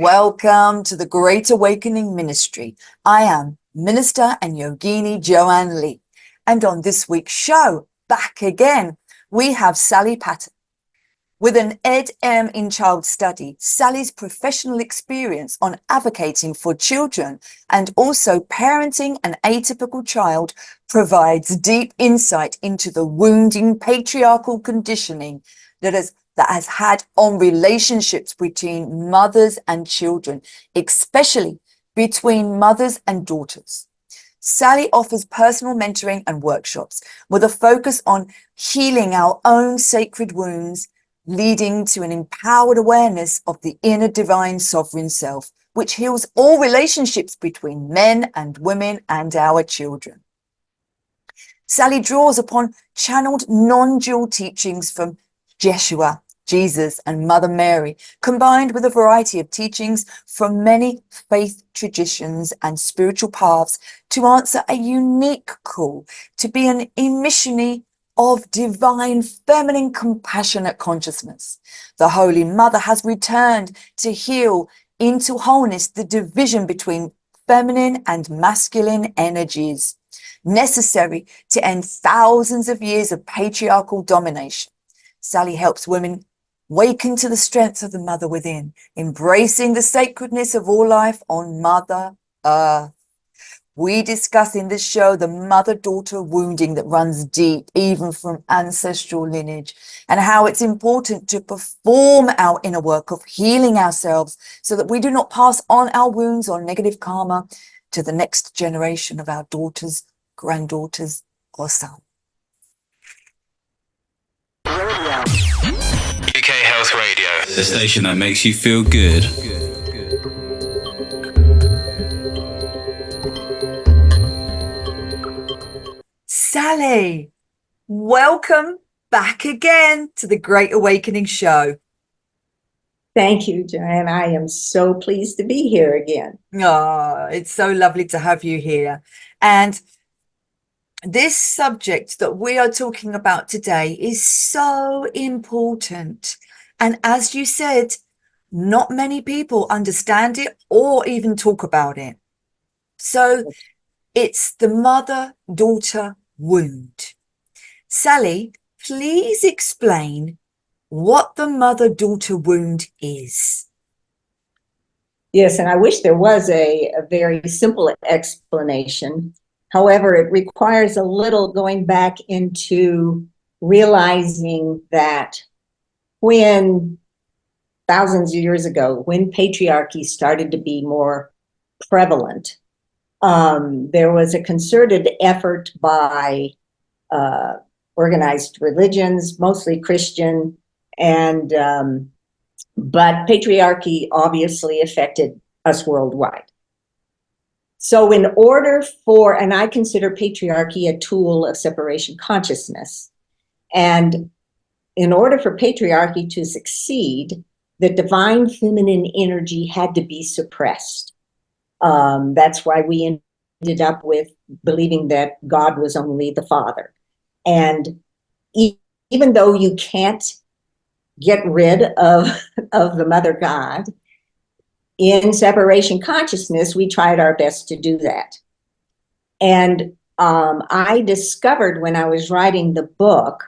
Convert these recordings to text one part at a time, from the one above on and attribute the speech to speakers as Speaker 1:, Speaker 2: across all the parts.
Speaker 1: Welcome to the Great Awakening Ministry. I am Minister and Yogini Joanne Lee. And on this week's show, back again, we have Sally Patton. With an Ed.M in child study, Sally's professional experience on advocating for children and also parenting an atypical child provides deep insight into the wounding patriarchal conditioning that has had on relationships between mothers and children, especially between mothers and daughters. Sally offers personal mentoring and workshops with a focus on healing our own sacred wounds, leading to an empowered awareness of the inner divine sovereign self, which heals all relationships between men and women and our children. Sally draws upon channeled non-dual teachings from Jeshua, Jesus, and Mother Mary, combined with a variety of teachings from many faith traditions and spiritual paths to answer a unique call to be an emissionary of divine feminine compassionate consciousness. The Holy Mother has returned to heal into wholeness the division between feminine and masculine energies necessary to end thousands of years of patriarchal domination. Sally helps women waken to the strength of the mother within, embracing the sacredness of all life on Mother Earth. We discuss in this show the mother-daughter wounding that runs deep, even from ancestral lineage, and how it's important to perform our inner work of healing ourselves so that we do not pass on our wounds or negative karma to the next generation of our daughters, granddaughters, or sons.
Speaker 2: UK Health Radio, the station that makes you feel good.
Speaker 1: Sally, welcome back again to the Great Awakening Show.
Speaker 3: Thank you, Joanne. I am so pleased to be here again.
Speaker 1: Oh, it's so lovely to have you here. And this subject that we are talking about today is so important. And as you said, not many people understand it or even talk about it. So it's the mother-daughter wound. Sally, please explain what the mother-daughter wound is.
Speaker 3: Yes, and I wish there was a very simple explanation. However, it requires a little going back into realizing that when thousands of years ago, when patriarchy started to be more prevalent, there was a concerted effort by organized religions, mostly Christian, and but patriarchy obviously affected us worldwide. So in order for, and I consider patriarchy a tool of separation consciousness, and in order for patriarchy to succeed, the divine feminine energy had to be suppressed. That's why we ended up with believing that God was only the Father. And even though you can't get rid of the Mother God, in separation consciousness, we tried our best to do that. And I discovered when I was writing the book,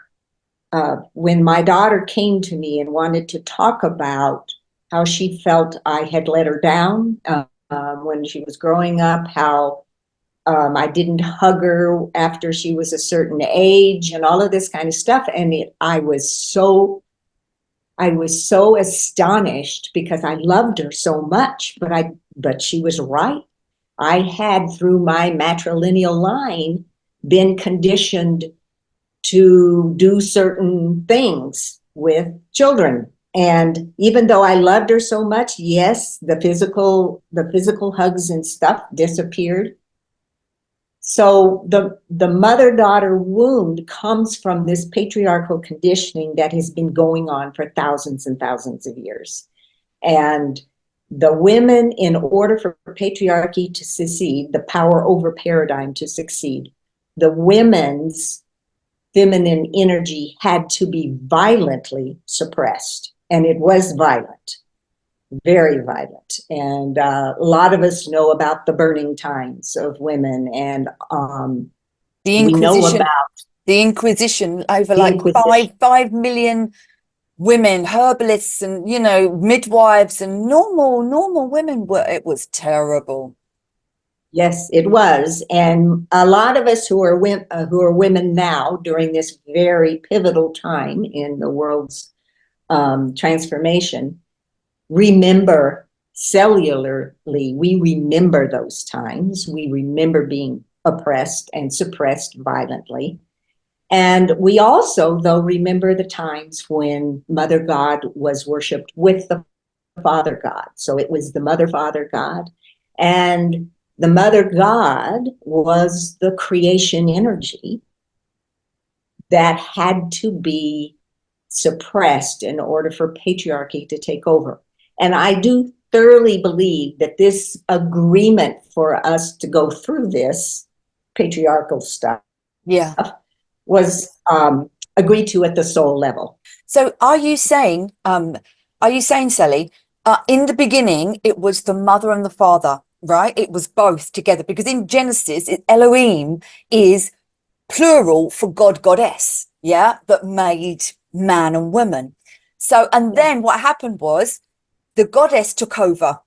Speaker 3: when my daughter came to me and wanted to talk about how she felt I had let her down when she was growing up, how I didn't hug her after she was a certain age and all of this kind of stuff. And I was so astonished because I loved her so much, but she was right. I had, through my matrilineal line, been conditioned to do certain things with children. And even though I loved her so much, yes, the physical hugs and stuff disappeared. So the mother-daughter wound comes from this patriarchal conditioning that has been going on for thousands and thousands of years. And the women, in order for patriarchy to succeed, the power over paradigm to succeed, the women's feminine energy had to be violently suppressed. And it was violent. very violent. And a lot of us know about the burning times of women, and
Speaker 1: The
Speaker 3: we know
Speaker 1: Inquisition,
Speaker 3: about
Speaker 1: the Inquisition over
Speaker 3: the
Speaker 1: like
Speaker 3: Inquisition.
Speaker 1: 5 million women, herbalists, and midwives, and normal women were. It was terrible.
Speaker 3: Yes, it was. And a lot of us who are women now during this very pivotal time in the world's transformation remember cellularly, we remember those times. We remember being oppressed and suppressed violently. And we also, though, remember the times when Mother God was worshipped with the Father God. So it was the Mother, Father, God. And the Mother God was the creation energy that had to be suppressed in order for patriarchy to take over. And I do thoroughly believe that this agreement for us to go through this patriarchal stuff
Speaker 1: Yeah.
Speaker 3: was agreed to at the soul level.
Speaker 1: So are you saying, Sally, in the beginning, it was the mother and the father, right? It was both together, because in Genesis, Elohim is plural for God, goddess, yeah, that made man and woman. So, and then what happened was the goddess took over.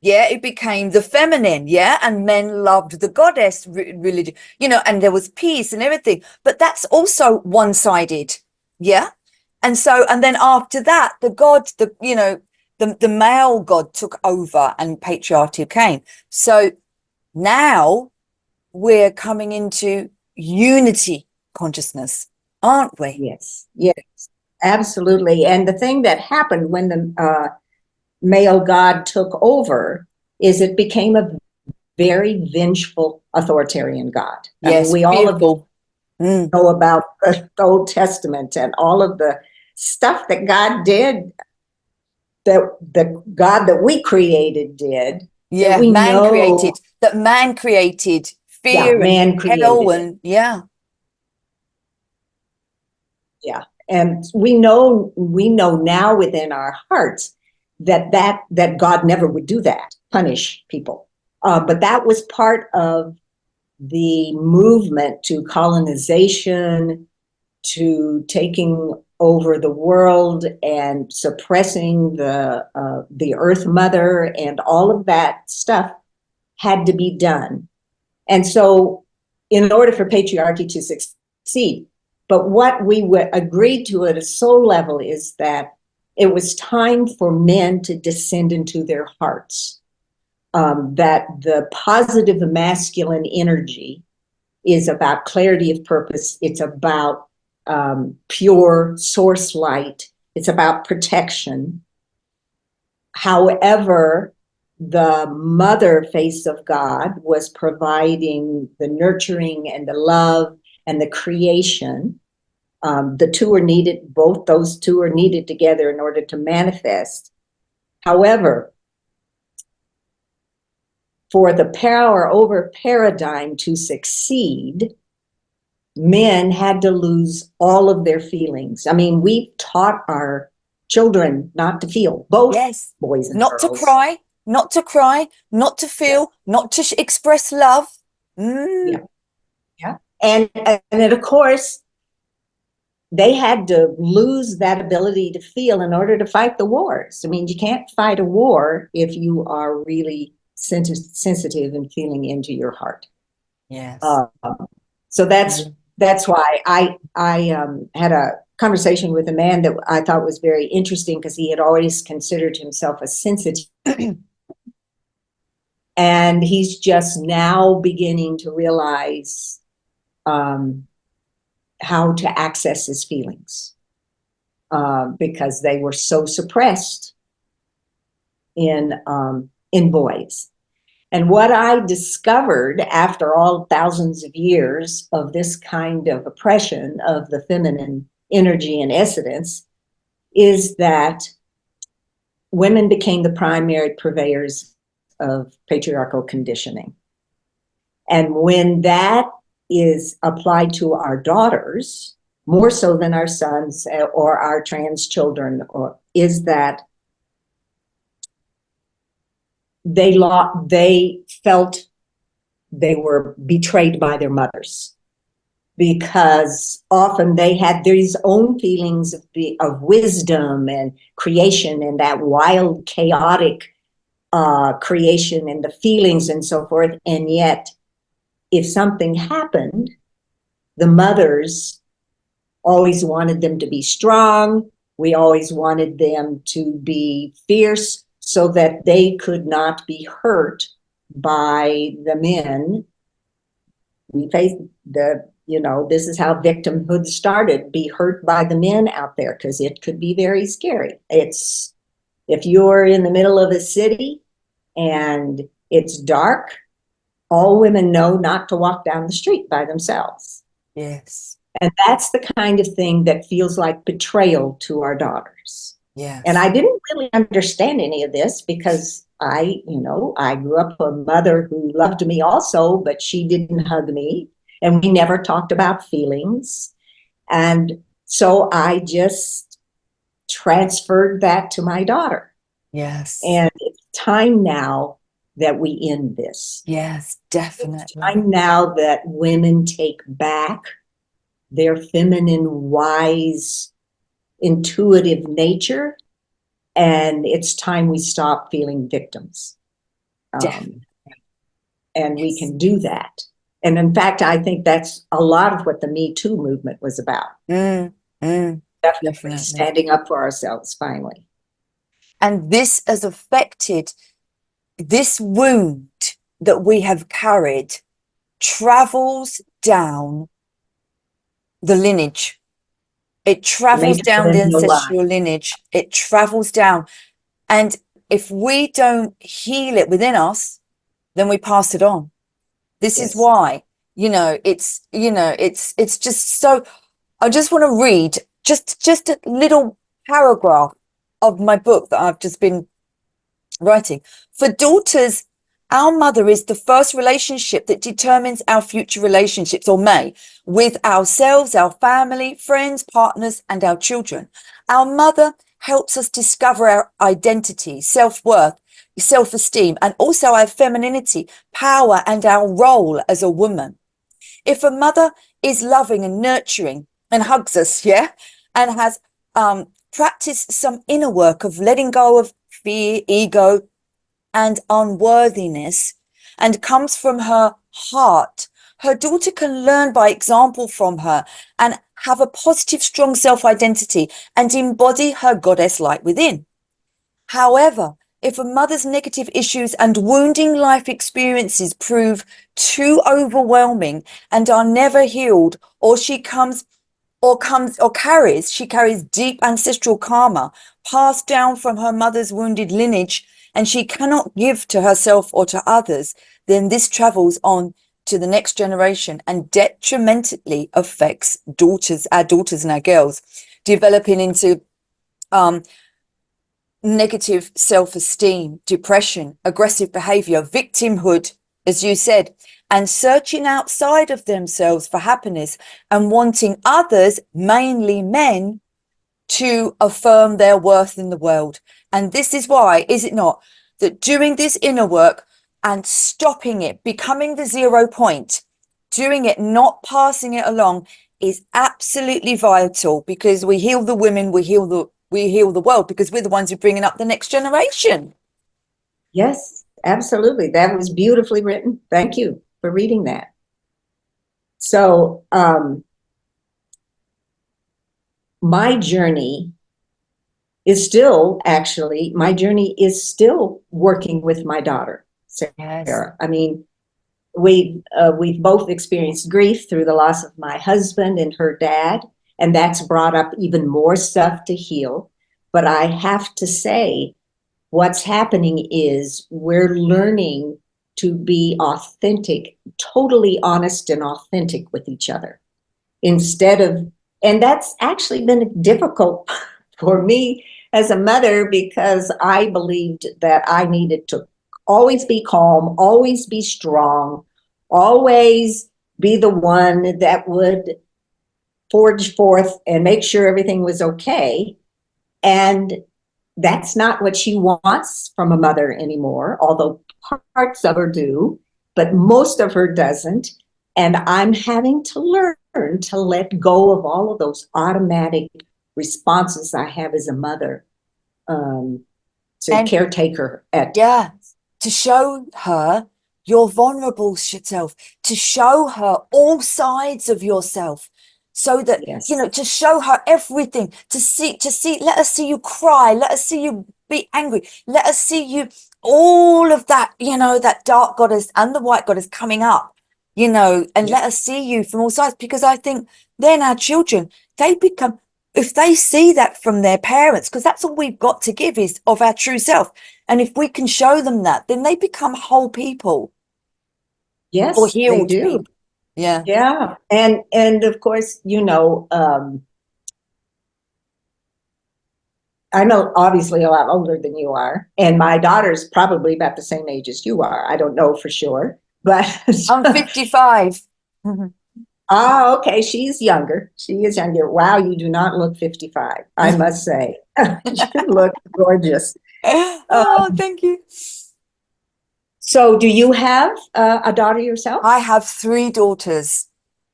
Speaker 1: Yeah, it became the feminine, yeah, and men loved the goddess religion, and there was peace and everything. But that's also one-sided, yeah. And so, and then after that, the god, the male god took over, and patriarchy came. So now we're coming into unity consciousness, aren't we?
Speaker 3: Yes, yes, absolutely. And the thing that happened when the male god took over is it became a very vengeful authoritarian god. I mean,
Speaker 1: Yes,
Speaker 3: we all of
Speaker 1: fearful.
Speaker 3: know about the Old Testament and all of the stuff that God did, that the God that we created did, that
Speaker 1: Yeah,
Speaker 3: we know,
Speaker 1: man created
Speaker 3: yeah,
Speaker 1: fear and
Speaker 3: man
Speaker 1: hell,
Speaker 3: created it.
Speaker 1: and yeah.
Speaker 3: Yeah. And we know now within our hearts that God never would do that, punish people. But that was part of the movement to colonization, to taking over the world and suppressing the Earth Mother, and all of that stuff had to be done. And so, in order for patriarchy to succeed, but what we agreed to at a soul level is that it was time for men to descend into their hearts. That the positive masculine energy is about clarity of purpose. It's about pure source light. It's about protection. However, the mother face of God was providing the nurturing and the love and the creation. The two are needed, both those two are needed together in order to manifest. However, for the power over paradigm to succeed, men had to lose all of their feelings. I mean, we taught our children not to feel, both
Speaker 1: Yes,
Speaker 3: boys and
Speaker 1: not to
Speaker 3: girls.
Speaker 1: cry, not to cry, not to feel, not to express love.
Speaker 3: Yeah, yeah. And then, of course, they had to lose that ability to feel in order to fight the wars. I mean, you can't fight a war if you are really sensitive and feeling into your heart.
Speaker 1: Yes.
Speaker 3: So that's why I had a conversation with a man that I thought was very interesting, because he had always considered himself a sensitive, and he's just now beginning to realize how to access his feelings, because they were so suppressed in boys. And what I discovered after all thousands of years of this kind of oppression of the feminine energy and essence is that women became the primary purveyors of patriarchal conditioning. And when that is applied to our daughters, more so than our sons or our trans children, is that they felt they were betrayed by their mothers, because often they had these own feelings of wisdom and creation, and that wild, chaotic creation and the feelings and so forth. And yet, if something happened, the mothers always wanted them to be strong. We always wanted them to be fierce so that they could not be hurt by the men. We face this is how victimhood started, be hurt by the men out there, because it could be very scary. It's, if you're in the middle of a city and it's dark, all women know not to walk down the street by themselves.
Speaker 1: Yes.
Speaker 3: And that's the kind of thing that feels like betrayal to our daughters.
Speaker 1: Yes.
Speaker 3: And I didn't really understand any of this, because I grew up with a mother who loved me also, but she didn't hug me, and we never talked about feelings. And so I just transferred that to my daughter.
Speaker 1: Yes.
Speaker 3: And it's time now that we end this.
Speaker 1: Yes, definitely.
Speaker 3: It's time now that women take back their feminine, wise, intuitive nature, and it's time we stop feeling victims. And we can do that. And in fact, I think that's a lot of what the Me Too movement was about. Definitely standing up for ourselves finally.
Speaker 1: And this has affected, this wound that we have carried travels down the lineage. It travels down the ancestral lineage. It travels down. And if we don't heal it within us, then we pass it on. This is why, it's just so, I just want to read just a little paragraph of my book that I've just been writing. For daughters, our mother is the first relationship that determines our future relationships, or may, with ourselves, our family, friends, partners, and our children. Our mother helps us discover our identity, self-worth, self-esteem, and also our femininity, power, and our role as a woman. If a mother is loving and nurturing and hugs us, and has practiced some inner work of letting go of fear, ego, and unworthiness, and comes from her heart, her daughter can learn by example from her and have a positive, strong self-identity and embody her goddess light within. However, if a mother's negative issues and wounding life experiences prove too overwhelming and are never healed, or she carries deep ancestral karma passed down from her mother's wounded lineage, and she cannot give to herself or to others, then this travels on to the next generation and detrimentally affects our daughters and our girls, developing into negative self-esteem, depression, aggressive behavior, victimhood, as you said, and searching outside of themselves for happiness and wanting others, mainly men, to affirm their worth in the world. And this is why, is it not, that doing this inner work and stopping it, becoming the 0 point, doing it, not passing it along, is absolutely vital, because we heal the women, we heal the world, because we're the ones who are bringing up the next generation.
Speaker 3: Yes, absolutely. That was beautifully written. Thank you for reading that. So my journey is still working with my daughter, Sarah.
Speaker 1: Yes.
Speaker 3: I mean, we've both experienced grief through the loss of my husband and her dad, and that's brought up even more stuff to heal. But I have to say, what's happening is we're learning to be authentic, totally honest and authentic with each other, and that's actually been difficult for me as a mother, because I believed that I needed to always be calm, always be strong, always be the one that would forge forth and make sure everything was okay. And that's not what she wants from a mother anymore, although parts of her do, but most of her doesn't. And I'm having to learn to let go of all of those automatic responses I have as a mother, to caretaker at
Speaker 1: yeah, to show her your vulnerable self, to show her all sides of yourself, so that,
Speaker 3: yes.
Speaker 1: you know, to show her everything, to see, let us see you cry, let us see you be angry, let us see you, all of that, you know, that dark goddess and the white goddess coming up, you know, and let us see you from all sides. Because I think then our children, they become, if they see that from their parents, because that's all we've got to give is of our true self, and if we can show them that, then they become whole people or
Speaker 3: Yes, they
Speaker 1: healed
Speaker 3: do.
Speaker 1: people. Yeah.
Speaker 3: Yeah. And of course, you know, I'm obviously a lot older than you are, and my daughter's probably about the same age as you are. I don't know for sure, but
Speaker 1: I'm 55. Mhm.
Speaker 3: oh, okay, she's younger. She is younger. Wow, you do not look 55, I must say. You look gorgeous.
Speaker 1: Oh, thank you.
Speaker 3: So, do you have a daughter yourself?
Speaker 1: I have 3 daughters,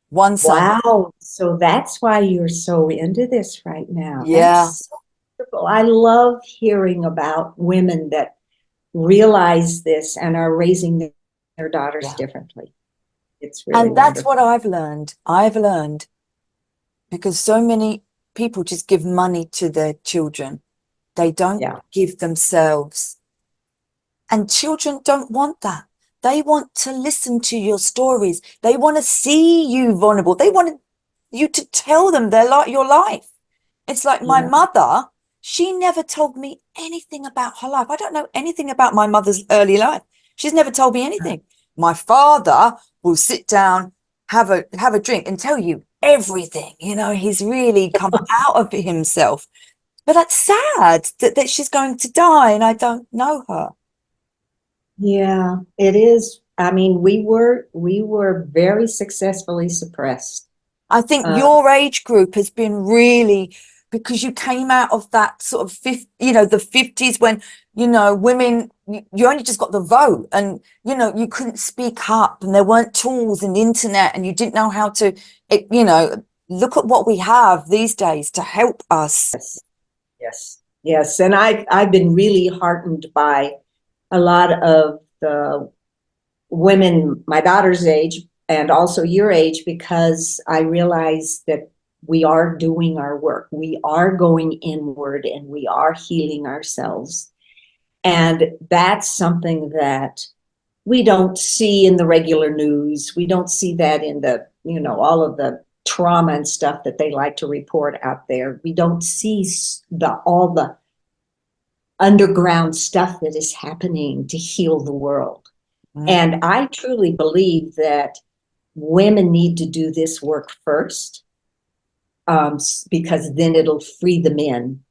Speaker 1: 1 son.
Speaker 3: Wow. So that's why you're so into this right now.
Speaker 1: Yeah.
Speaker 3: That's so wonderful. I love hearing about women that realize this and are raising their daughters
Speaker 1: Yeah.
Speaker 3: differently. It's really
Speaker 1: And that's what
Speaker 3: wonderful.
Speaker 1: I've learned. I've learned, because so many people just give money to their children. They don't
Speaker 3: Yeah.
Speaker 1: give themselves. And children don't want that. They want to listen to your stories. They want to see you vulnerable. They want you to tell them your life. It's like my
Speaker 3: Yeah.
Speaker 1: mother, she never told me anything about her life. I don't know anything about my mother's early life. She's never told me anything. My father will sit down, have a drink and tell you everything. You know, he's really come out of himself. But that's sad that she's going to die and I don't know her.
Speaker 3: Yeah, it is. I mean, we were very successfully suppressed.
Speaker 1: I think
Speaker 3: Uh,
Speaker 1: your age group has been really, because you came out of that sort of the 50s when, you know, women, you only just got the vote and, you know, you couldn't speak up and there weren't tools and the internet and you didn't know how to, you know, look at what we have these days to help us.
Speaker 3: yes, yes, yes. And I've been really heartened by a lot of the women my daughter's age and also your age, because I realize that we are doing our work. We are going inward and we are healing ourselves. And that's something that we don't see in the regular news. We don't see that in the, you know, all of the trauma and stuff that they like to report out there. We don't see all the underground stuff that is happening to heal the world. And I truly believe that women need to do this work first, because then it'll free the men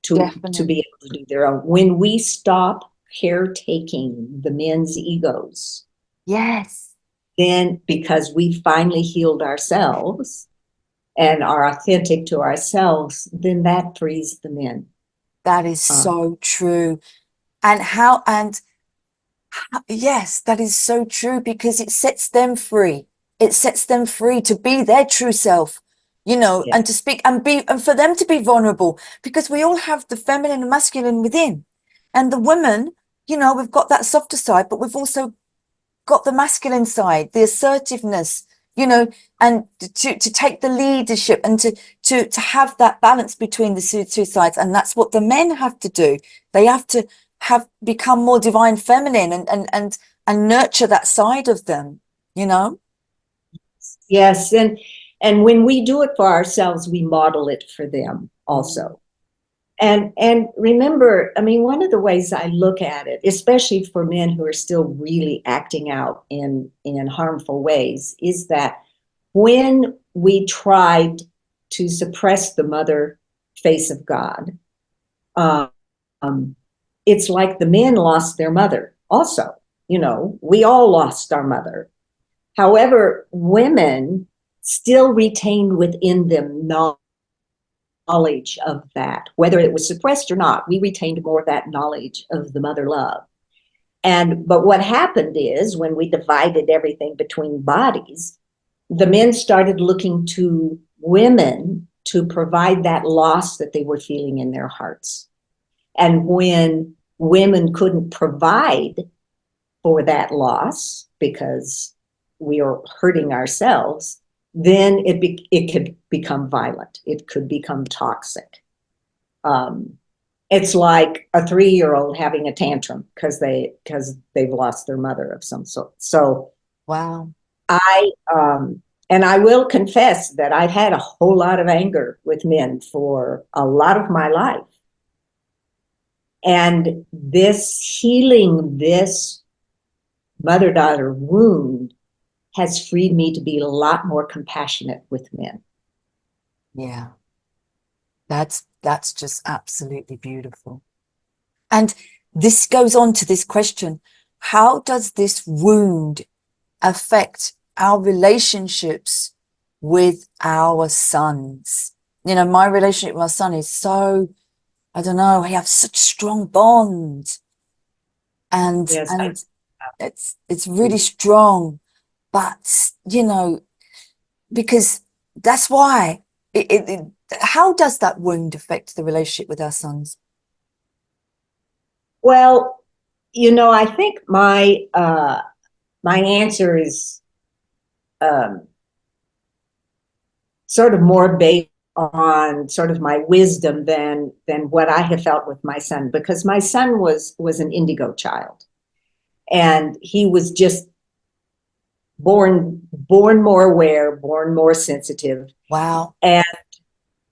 Speaker 3: to be
Speaker 1: Definitely.
Speaker 3: able to do their own. When we stop caretaking the men's egos,
Speaker 1: Yes,
Speaker 3: then because we finally healed ourselves and are authentic to ourselves, then that frees the men.
Speaker 1: that is
Speaker 3: Uh,
Speaker 1: so true. And yes, that is so true, because it sets them free. It sets them free to be their true self, you know,
Speaker 3: yeah.
Speaker 1: and to speak and for them to be vulnerable, because we all have the feminine and masculine within. And the women, you know, we've got that softer side, but we've also got the masculine side, the assertiveness, you know, and to take the leadership and to have that balance between the two sides. And that's what the men have to do. They have to become more divine feminine and nurture that side of them, you know.
Speaker 3: Yes, and when we do it for ourselves, we model it for them also. And remember, I mean, one of the ways I look at it, especially for men who are still really acting out in harmful ways, is that when we tried to suppress the mother face of God, um, it's like the men lost their mother also. You know, we all lost our mother. However, women still retained within them knowledge knowledge of that, whether it was suppressed or not. We retained more of that knowledge of the mother love. But what happened is when we divided everything between bodies, the men started looking to women to provide that loss that they were feeling in their hearts. And when women couldn't provide for that loss because we are hurting ourselves, then it could become violent. It could become toxic. It's like a 3-year-old having a tantrum because they've lost their mother of some sort. So
Speaker 1: Wow.
Speaker 3: And I will confess that I've had a whole lot of anger with men for a lot of my life. And healing this mother-daughter wound has freed me to be a lot more compassionate with men.
Speaker 1: Yeah. That's just absolutely beautiful. And this goes on to this question: how does this wound affect our relationships with our sons? My relationship with my son is so, I don't know, we have such strong bonds, and
Speaker 3: Yes,
Speaker 1: and it's really strong, but because that's why how does that wound affect the relationship with our sons?
Speaker 3: well, I think my answer is sort of more based on sort of my wisdom than what I have felt with my son, because my son was an indigo child, and he was just born more aware, born more sensitive.
Speaker 1: Wow.
Speaker 3: And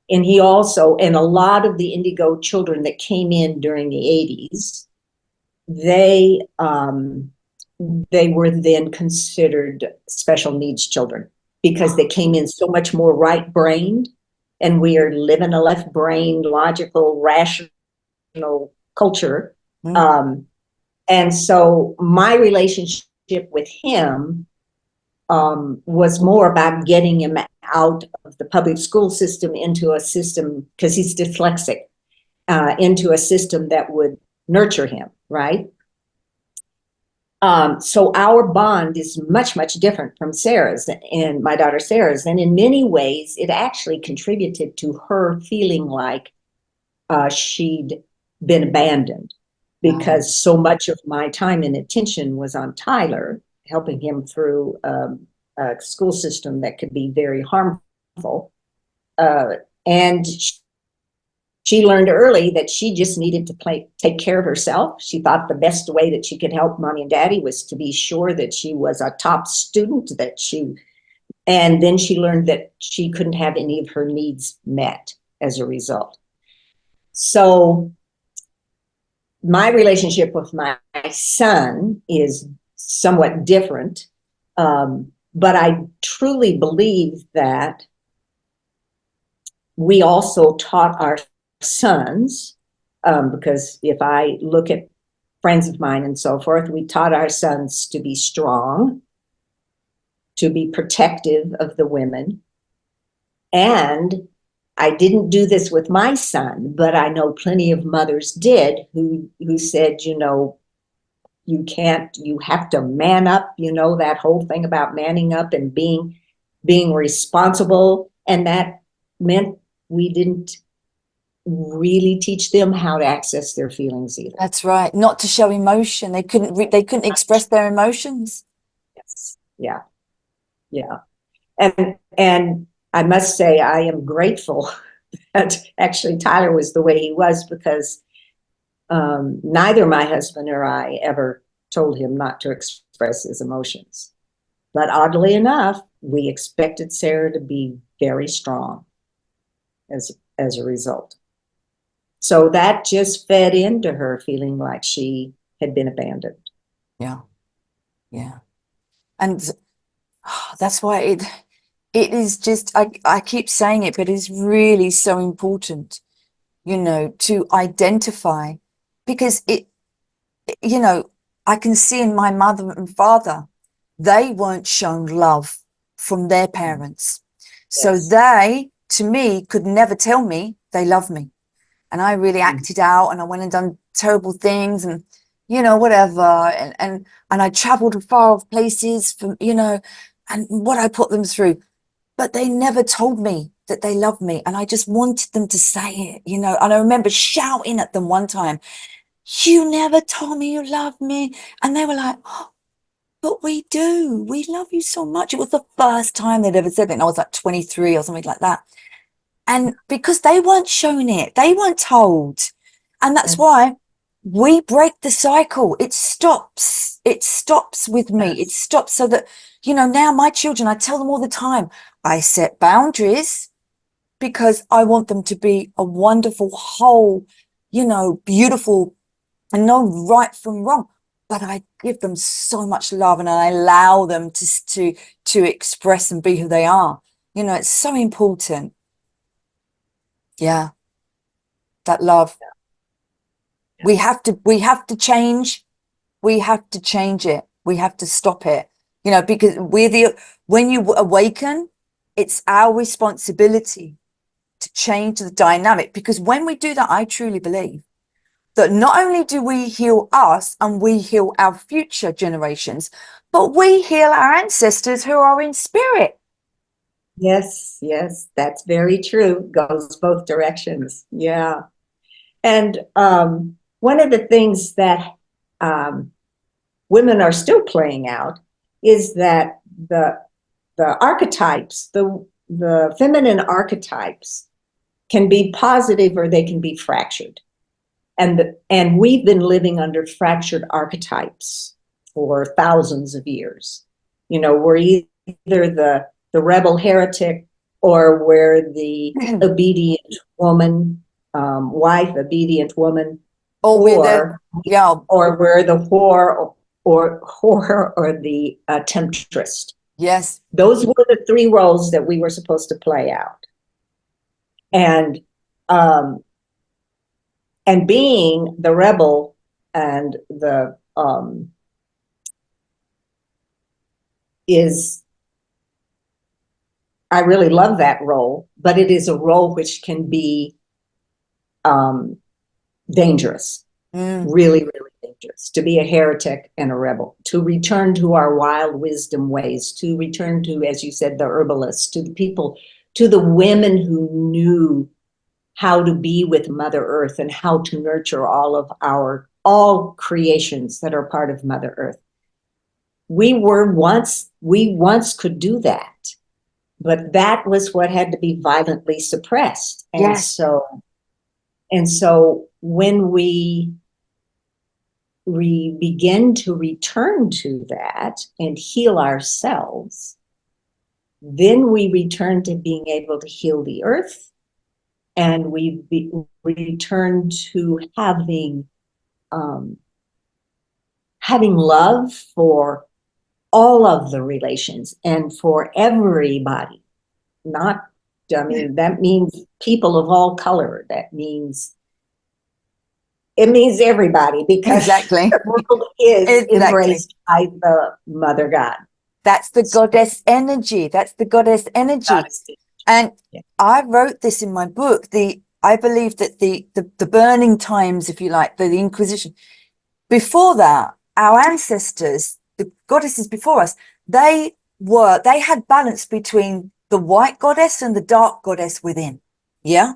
Speaker 3: he also, and a lot of the indigo children that came in during the 80s, they were then considered special needs children because they came in so much more right-brained, and we are living a left-brained, logical, rational culture. And so my relationship with him was more about getting him out of the public school system into a system, because he's dyslexic, into a system that would nurture him, right? So our bond is much, much different from Sarah's and my daughter Sarah's. And in many ways, it actually contributed to her feeling like she'd been abandoned, because so much of my time and attention was on Tyler, helping him through a school system that could be very harmful. And she learned early that she just needed to take care of herself. She thought the best way that she could help mommy and daddy was to be sure that she was a top student, and then she learned that she couldn't have any of her needs met as a result. So my relationship with my son is somewhat different, but I truly believe that we also taught our sons, because if I look at friends of mine and so forth, we taught our sons to be strong, to be protective of the women. And I didn't do this with my son, but I know plenty of mothers did who said, you have to man up, that whole thing about manning up and being responsible. And that meant we didn't really teach them how to access their feelings either.
Speaker 1: That's right. Not to show emotion. They couldn't express their emotions.
Speaker 3: Yes. Yeah. Yeah. And I must say, I am grateful that actually Tyler was the way he was, because neither my husband or I ever told him not to express his emotions. But oddly enough, we expected Sarah to be very strong as a result. So that just fed into her feeling like she had been abandoned.
Speaker 1: Yeah. Yeah. And that's why it is just, I keep saying it, but it's really so important, to identify, because I can see in my mother and father, they weren't shown love from their parents. So
Speaker 3: Yes.
Speaker 1: they, to me, could never tell me they love me. And I really acted out, and I went and done terrible things, and, you know, whatever. And I traveled to far off places from, you know, and what I put them through. But they never told me that they loved me. And I just wanted them to say it, you know. And I remember shouting at them one time, "You never told me you loved me." And they were like, "Oh, but we do. We love you so much." It was the first time they'd ever said it. And I was like 23 or something like that. And because they weren't shown it, they weren't told. And that's why we break the cycle. It stops. It stops with me. It stops so that, you know, now my children, I tell them all the time, I set boundaries because I want them to be a wonderful, whole, you know, beautiful, and know right from wrong. But I give them so much love, and I allow them to express and be who they are. You know, it's so important. Yeah, that love. We have to change. We have to change it. We have to stop it. You know, because when you awaken, it's our responsibility to change the dynamic. Because when we do that, I truly believe that not only do we heal us and we heal our future generations, but we heal our ancestors who are in spirit.
Speaker 3: Yes, yes, that's very true. Goes both directions. Yeah. And one of the things that women are still playing out is that the archetypes, the feminine archetypes, can be positive or they can be fractured. And we've been living under fractured archetypes for thousands of years. You know, we're either the rebel heretic, or we're the obedient woman, wife, obedient woman, or we're the whore, or the temptress.
Speaker 1: Yes.
Speaker 3: Those were the three roles that we were supposed to play out. And being the rebel and the I really love that role, but it is a role which can be dangerous, really, really dangerous. To be a heretic and a rebel, to return to our wild wisdom ways, to return to, as you said, the herbalists, to the people, to the women who knew how to be with Mother Earth and how to nurture all creations that are part of Mother Earth. We once could do that. But that was what had to be violently suppressed. And so when we begin to return to that and heal ourselves, then we return to being able to heal the earth, and we return to having love for all of the relations and for everybody. That means people of all color. It means everybody, because
Speaker 1: exactly.
Speaker 3: The world is embraced by the Mother God.
Speaker 1: That's the goddess energy. That's the goddess energy. And I wrote this in my book. I believe that the burning times, if you like, the Inquisition, before that, our ancestors, the goddesses before us, they had balance between the white goddess and the dark goddess within. Yeah.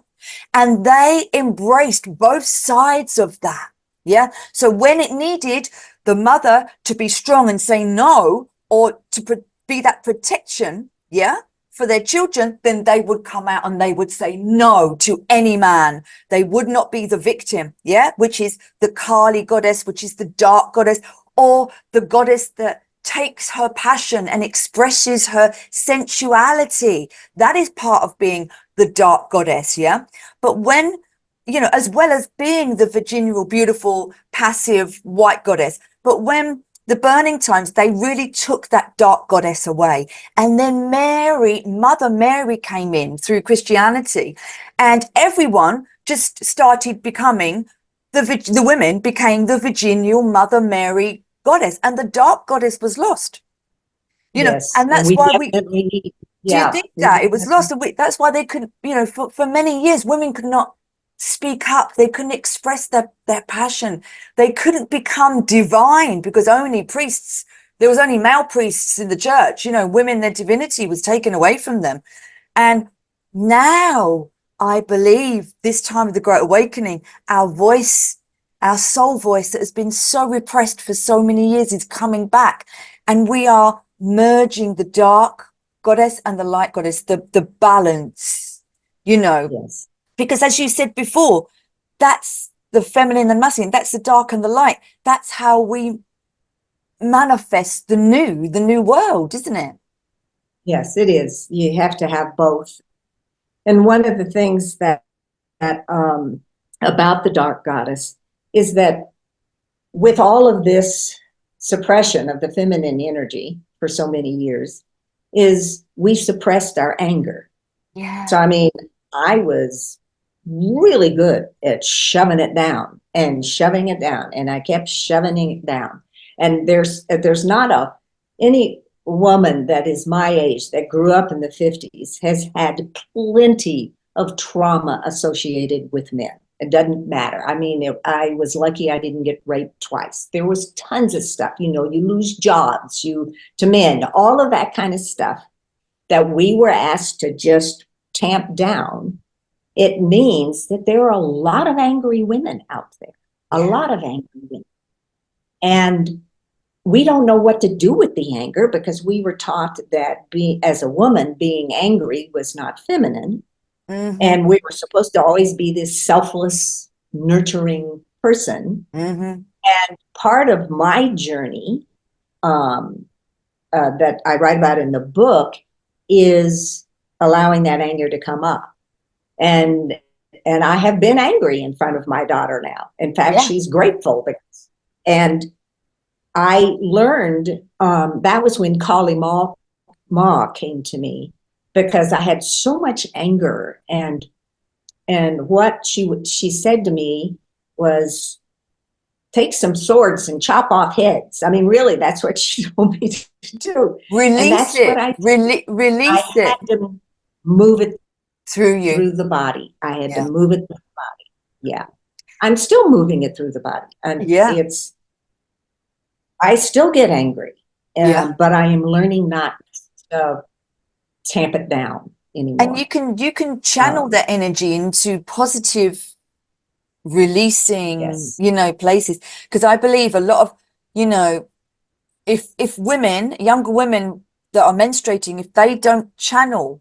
Speaker 1: And they embraced both sides of that. Yeah. So when it needed the mother to be strong and say no, or to be that protection, yeah, for their children, then they would come out and they would say no to any man. They would not be the victim, yeah, which is the Kali goddess, which is the dark goddess, or the goddess that takes her passion and expresses her sensuality. That is part of being the dark goddess, yeah. But when, you know, as well as being the virginal, beautiful, passive white goddess, but when the burning times, they really took that dark goddess away. And then Mother Mary came in through Christianity, and everyone just started becoming, the women became the virginal Mother Mary goddess, and the dark goddess was lost. You know, and that's why Do you
Speaker 3: Yeah.
Speaker 1: think that it was lost? And that's why they couldn't, for many years, women could not speak up. They couldn't express their passion. They couldn't become divine because there was only male priests in the church. Women, their divinity was taken away from them. And now I believe this time of the Great Awakening, our voice, our soul voice that has been so repressed for so many years is coming back. And we are merging the dark goddess and the light goddess, the balance,
Speaker 3: Yes.
Speaker 1: because as you said before, that's the feminine and masculine, that's the dark and the light. That's how we manifest the new world, isn't it?
Speaker 3: Yes, it is. You have to have both. And one of the things that about the dark goddess is that with all of this suppression of the feminine energy for so many years, is we suppressed our anger.
Speaker 1: Yeah.
Speaker 3: So, I mean, I was really good at shoving it down and shoving it down, and I kept shoving it down. And there's not any woman that is my age that grew up in the 50s has had plenty of trauma associated with men. It doesn't matter. I mean, I was lucky I didn't get raped twice. There was tons of stuff, you lose jobs, to men, all of that kind of stuff that we were asked to just tamp down. It means that there are a lot of angry women out there, a lot of angry women. And we don't know what to do with the anger because we were taught that as a woman, being angry was not feminine.
Speaker 1: Mm-hmm.
Speaker 3: And we were supposed to always be this selfless, nurturing person.
Speaker 1: Mm-hmm.
Speaker 3: And part of my journey that I write about in the book is allowing that anger to come up. And I have been angry in front of my daughter now. In fact, she's grateful. And I learned that was when Kali Ma came to me, because I had so much anger, and what she said to me was, take some swords and chop off heads. I mean, really, that's what she told me to do.
Speaker 1: Release
Speaker 3: and that's
Speaker 1: it.
Speaker 3: What I
Speaker 1: release
Speaker 3: I
Speaker 1: it.
Speaker 3: had to move it
Speaker 1: through you.
Speaker 3: Through the body. I had to move it through the body. Yeah. I'm still moving it through the body. And I still get angry. But I am learning not to tamp it down anymore.
Speaker 1: And you can channel that energy into positive releasing, places. Because I believe a lot of, if women, younger women that are menstruating, if they don't channel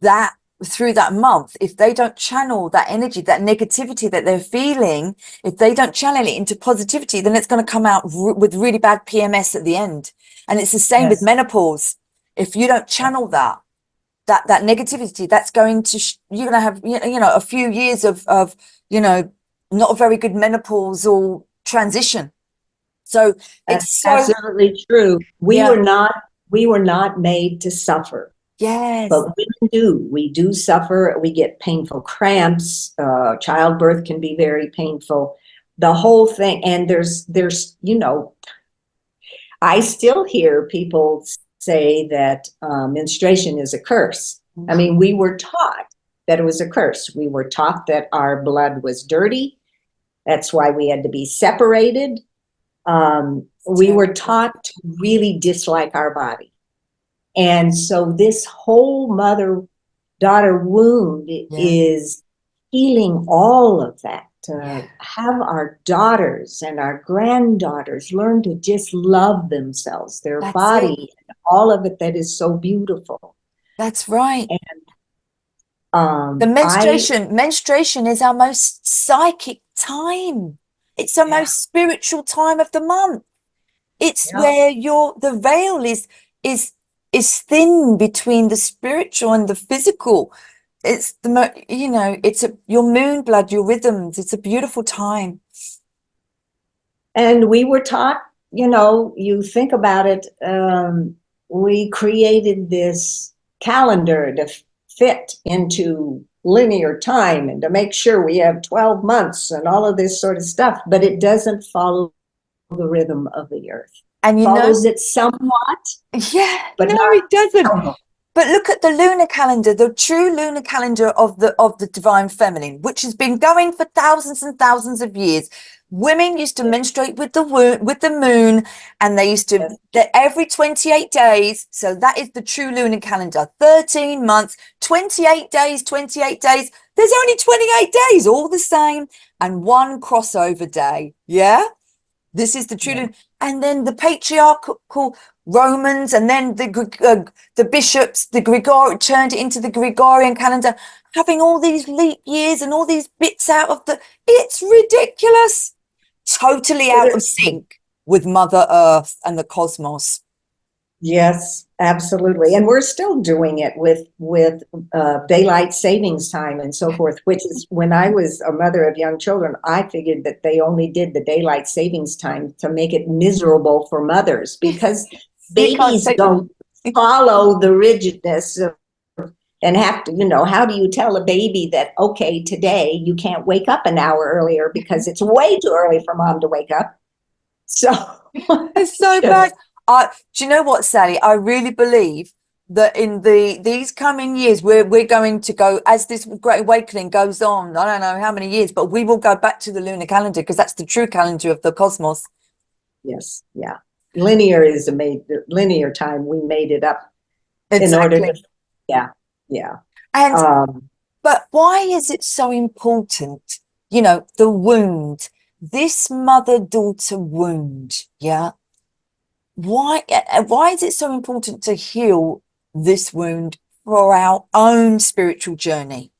Speaker 1: that through that month, if they don't channel that energy, that negativity that they're feeling, if they don't channel it into positivity, then it's going to come out with really bad PMS at the end. And it's the same with menopause. If you don't channel that negativity, that's going to you're going to have a few years of not a very good menopausal transition. So it's
Speaker 3: absolutely true. We were not made to suffer.
Speaker 1: Yes.
Speaker 3: But women do. We do suffer. We get painful cramps. Childbirth can be very painful. The whole thing. And there's I still hear people say that menstruation is a curse. I mean, we were taught that it was a curse. We were taught that our blood was dirty. That's why we had to be separated. We were taught to really dislike our body. And so this whole mother-daughter wound is healing all of that. To have our daughters and our granddaughters learn to just love themselves, their body, and all of it that is so beautiful.
Speaker 1: That's right.
Speaker 3: And
Speaker 1: the menstruation is our most psychic time. It's the most spiritual time of the month. It's where the veil is thin between the spiritual and the physical. It's your moon blood, your rhythms. It's a beautiful time.
Speaker 3: And we were taught, you think about it, we created this calendar to fit into linear time and to make sure we have 12 months and all of this sort of stuff, but it doesn't follow the rhythm of the earth.
Speaker 1: And
Speaker 3: follows it somewhat.
Speaker 1: Yeah,
Speaker 3: but
Speaker 1: no, it doesn't.
Speaker 3: Somewhat.
Speaker 1: But look at the lunar calendar, the true lunar calendar of the divine feminine, which has been going for thousands and thousands of years. Women used to menstruate with the moon, and they used to every 28 days. So that is the true lunar calendar. 13 months, 28 days, 28 days. There's only 28 days, all the same, and one crossover day. Yeah. This is the true, and then the patriarchal Romans, and then the bishops, the Gregor turned it into the Gregorian calendar, having all these leap years and all these bits out of the. It's ridiculous, totally out of sync with Mother Earth and the cosmos.
Speaker 3: Yes, absolutely. And we're still doing it with daylight savings time and so forth, which is, when I was a mother of young children, I figured that they only did the daylight savings time to make it miserable for mothers, because babies don't follow the rigidness of, and have to, how do you tell a baby that, okay, today you can't wake up an hour earlier because it's way too early for mom to wake up. So
Speaker 1: it's so bad. Do you know what, Sally? I really believe that in these coming years, we're going to go, as this Great Awakening goes on, I don't know how many years, but we will go back to the lunar calendar, because that's the true calendar of the cosmos.
Speaker 3: Yes, yeah. Linear is linear time. We made it up in order to, yeah.
Speaker 1: And but why is it so important? The wound, this mother-daughter wound, yeah. Why is it so important to heal this wound for our own spiritual journey?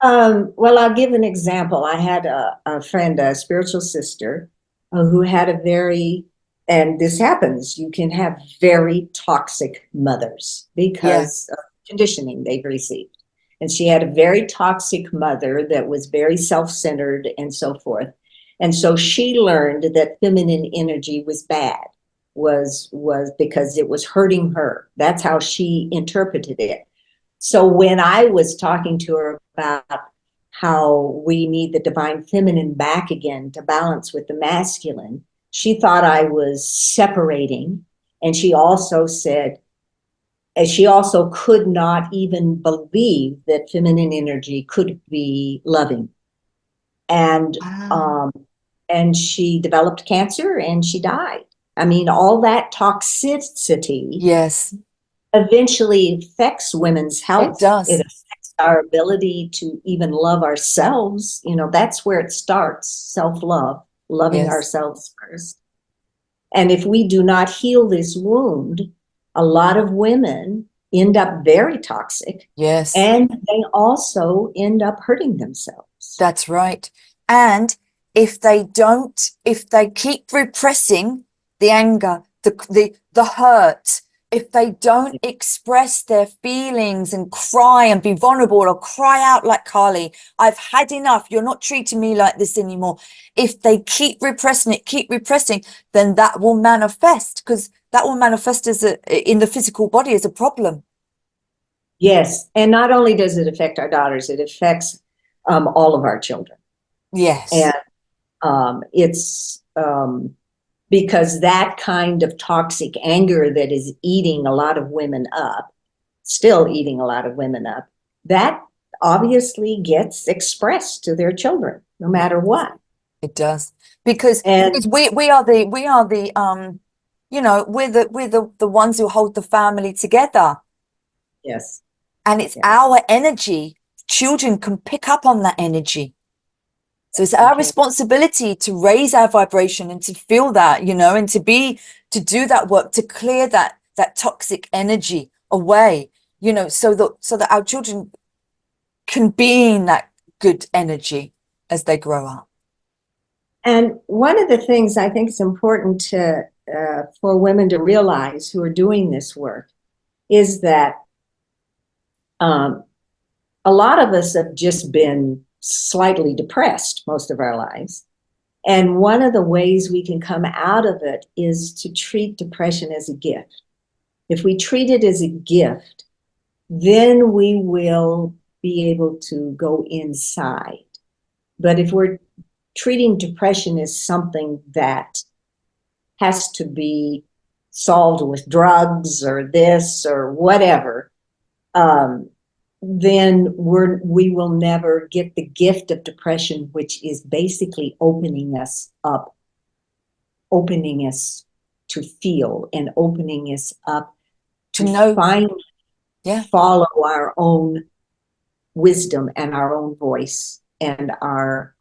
Speaker 3: Well, I'll give an example. I had a friend, a spiritual sister, who had and this happens, you can have very toxic mothers because of conditioning they've received. And she had a very toxic mother that was very self-centered and so forth. And so she learned that feminine energy was bad, was because it was hurting her. That's how she interpreted it. So when I was talking to her about how we need the divine feminine back again to balance with the masculine, she thought I was separating. And she also said, she also could not even believe that feminine energy could be loving. And she developed cancer and she died. I mean, all that toxicity eventually affects women's health.
Speaker 1: It does.
Speaker 3: It affects our ability to even love ourselves. That's where it starts, self-love, loving ourselves first. And if we do not heal this wound, a lot of women end up very toxic.
Speaker 1: Yes.
Speaker 3: And they also end up hurting themselves.
Speaker 1: That's right. And if they keep repressing the anger, the hurt, if they don't express their feelings and cry and be vulnerable, or cry out like Carly, I've had enough, you're not treating me like this anymore. If they keep repressing it, then that will manifest, because that will manifest in the physical body as a problem.
Speaker 3: Yes. And not only does it affect our daughters, it affects all of our children.
Speaker 1: Yes.
Speaker 3: And it's because that kind of toxic anger that is eating a lot of women up, still eating a lot of women up, that obviously gets expressed to their children, no matter what.
Speaker 1: It does, because we are the we're the ones who hold the family together.
Speaker 3: Yes.
Speaker 1: And it's our energy. Children can pick up on that energy. So it's our responsibility to raise our vibration and to feel that, and to do that work, to clear that toxic energy away, so that our children can be in that good energy as they grow up.
Speaker 3: And one of the things I think is important to for women to realize who are doing this work is that a lot of us have just been slightly depressed most of our lives. And one of the ways we can come out of it is to treat depression as a gift. If we treat it as a gift, then we will be able to go inside. But if we're treating depression as something that has to be solved with drugs or this or whatever, then we will never get the gift of depression, which is basically opening us up, opening us to feel, and opening us up to
Speaker 1: know,
Speaker 3: finally follow our own wisdom and our own voice, and our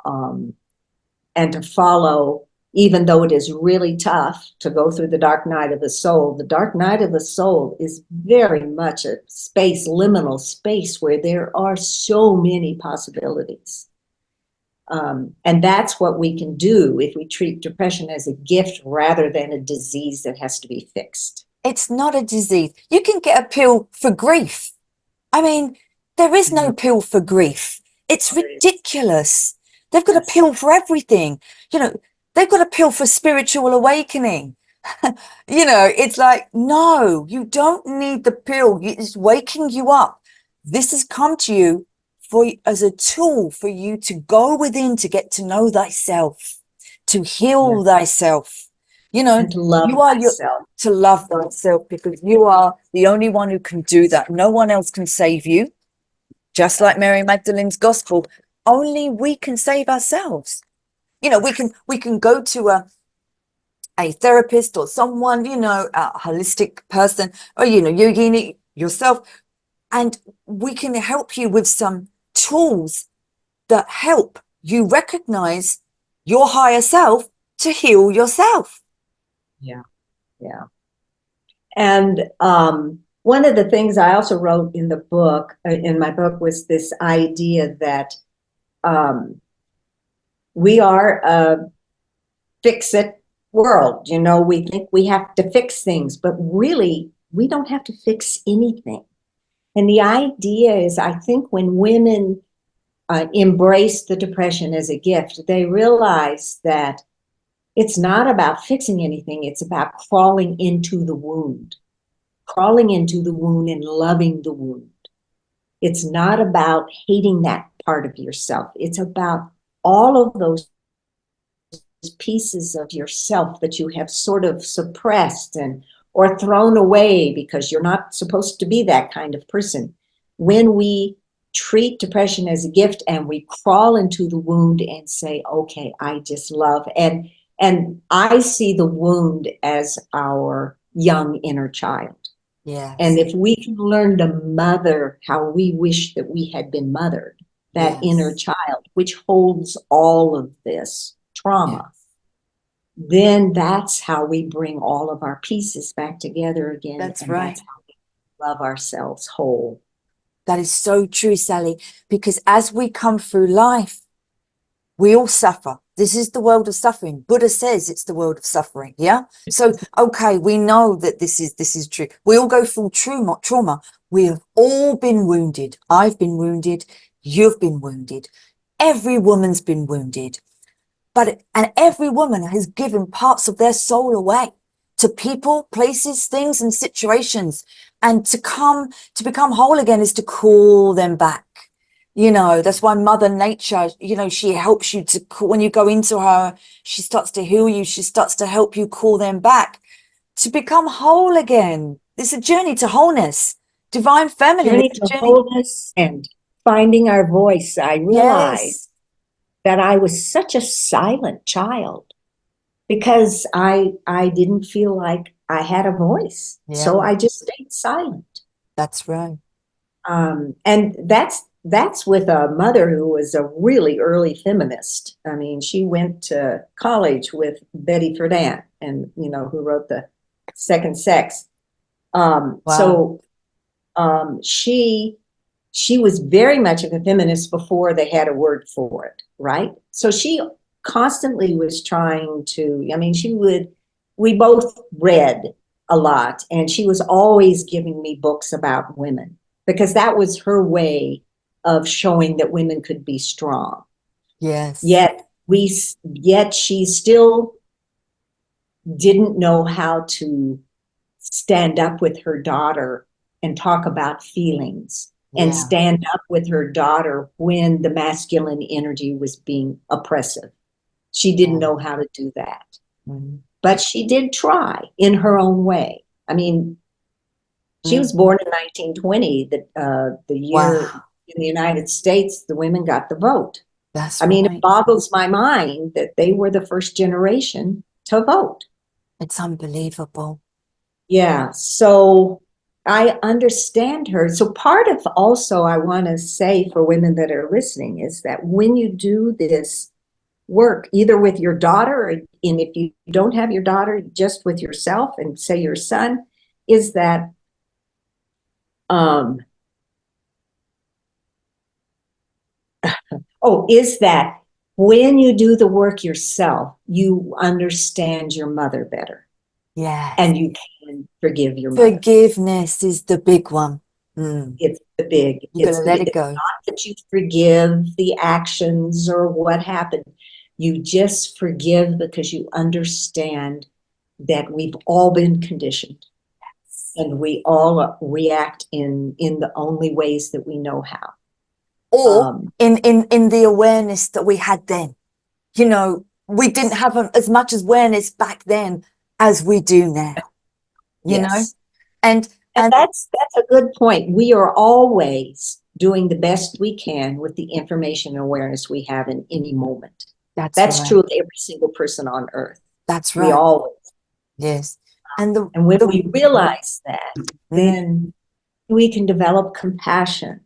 Speaker 3: and to follow, even though it is really tough to go through the dark night of the soul. The dark night of the soul is very much a space, liminal space, where there are so many possibilities. And that's what we can do if we treat depression as a gift rather than a disease that has to be fixed.
Speaker 1: It's not a disease. You can get a pill for grief. I mean, there is no pill for grief. It's ridiculous. They've got a pill for everything. You know, they've got a pill for spiritual awakening. You know, it's like, no, you don't need the pill. It's waking you up. This has come to you as a tool for you to go within, to get to know thyself, to heal thyself. You know,
Speaker 3: and to love
Speaker 1: you are
Speaker 3: yourself.
Speaker 1: to love thyself, because you are the only one who can do that. No one else can save you. Just like Mary Magdalene's gospel, only we can save ourselves. You know, we can go to a therapist or someone, you know, a holistic person, or, you know, yogini yourself, and we can help you with some tools that help you recognize your higher self to heal yourself.
Speaker 3: Yeah. And one of the things I also wrote in the book, in my book, was this idea that we are a fix-it world. You know, we think we have to fix things, but really, we don't have to fix anything. And the idea is, I think when women embrace the depression as a gift, they realize that it's not about fixing anything. It's about crawling into the wound and loving the wound. It's not about hating that part of yourself. It's about all of those pieces of yourself that you have sort of suppressed or thrown away because you're not supposed to be that kind of person. When we treat depression as a gift and we crawl into the wound and say, okay, I just love, and I see the wound as our young inner child.
Speaker 1: Yes.
Speaker 3: And if we can learn to mother how we wish that we had been mothered, that inner child, which holds all of this trauma, then that's how we bring all of our pieces back together again.
Speaker 1: That's right.
Speaker 3: That's how we love ourselves whole.
Speaker 1: That is so true, Sally, because as we come through life, we all suffer. This is the world of suffering. Buddha says it's the world of suffering. Yeah. So, okay, we know that this is true. We all go through trauma. We have all been wounded. I've been wounded. You've been wounded. Every woman's been wounded. And every woman has given parts of their soul away to people, places, things, and situations. And to become whole again is to call them back. You know, that's why Mother Nature, you know, she helps you when you go into her, she starts to heal you. She starts to help you call them back to become whole again. It's a journey to wholeness, divine feminine.
Speaker 3: Journey to wholeness and finding our voice. I realized that I was such a silent child because I didn't feel like I had a voice. So I just stayed silent.
Speaker 1: That's right.
Speaker 3: And that's with a mother who was a really early feminist. I mean, she went to college with Betty Friedan, and you know, who wrote The Second Sex. So she was very much of a feminist before they had a word for it, right? So she constantly was trying to, I mean, we both read a lot, and she was always giving me books about women because that was her way of showing that women could be strong.
Speaker 1: Yes.
Speaker 3: Yet she still didn't know how to stand up with her daughter and talk about feelings and stand up with her daughter when the masculine energy was being oppressive. She didn't know how to do that.
Speaker 1: Mm-hmm.
Speaker 3: but she did try in her own way. I mean, she was born in 1920, the year
Speaker 1: Wow.
Speaker 3: in the United States, the women got the vote.
Speaker 1: That's
Speaker 3: I mean, it
Speaker 1: right.
Speaker 3: boggles my mind that they were the first generation to vote.
Speaker 1: It's unbelievable.
Speaker 3: Yeah, so I understand her. So part of also I want to say for women that are listening is that when you do this work, either with your daughter, and if you don't have your daughter, just with yourself and say your son, is that um, is that when you do the work yourself, you understand your mother better
Speaker 1: Yes.
Speaker 3: and you can forgive your mother.
Speaker 1: Forgiveness is the big one.
Speaker 3: It's the big.
Speaker 1: You gotta let it
Speaker 3: It's
Speaker 1: go.
Speaker 3: not that you forgive the actions or what happened. You just forgive because you understand that we've all been conditioned and we all react in the only ways that we know how.
Speaker 1: Or in the awareness that we had then. You know, we didn't have as much awareness back then as we do now. You know? And
Speaker 3: that's a good point. We are always doing the best we can with the information and awareness we have in any moment. That's
Speaker 1: right.
Speaker 3: true of every single person on earth.
Speaker 1: That's right.
Speaker 3: We always.
Speaker 1: Yes.
Speaker 3: And when we realize that, then we can develop compassion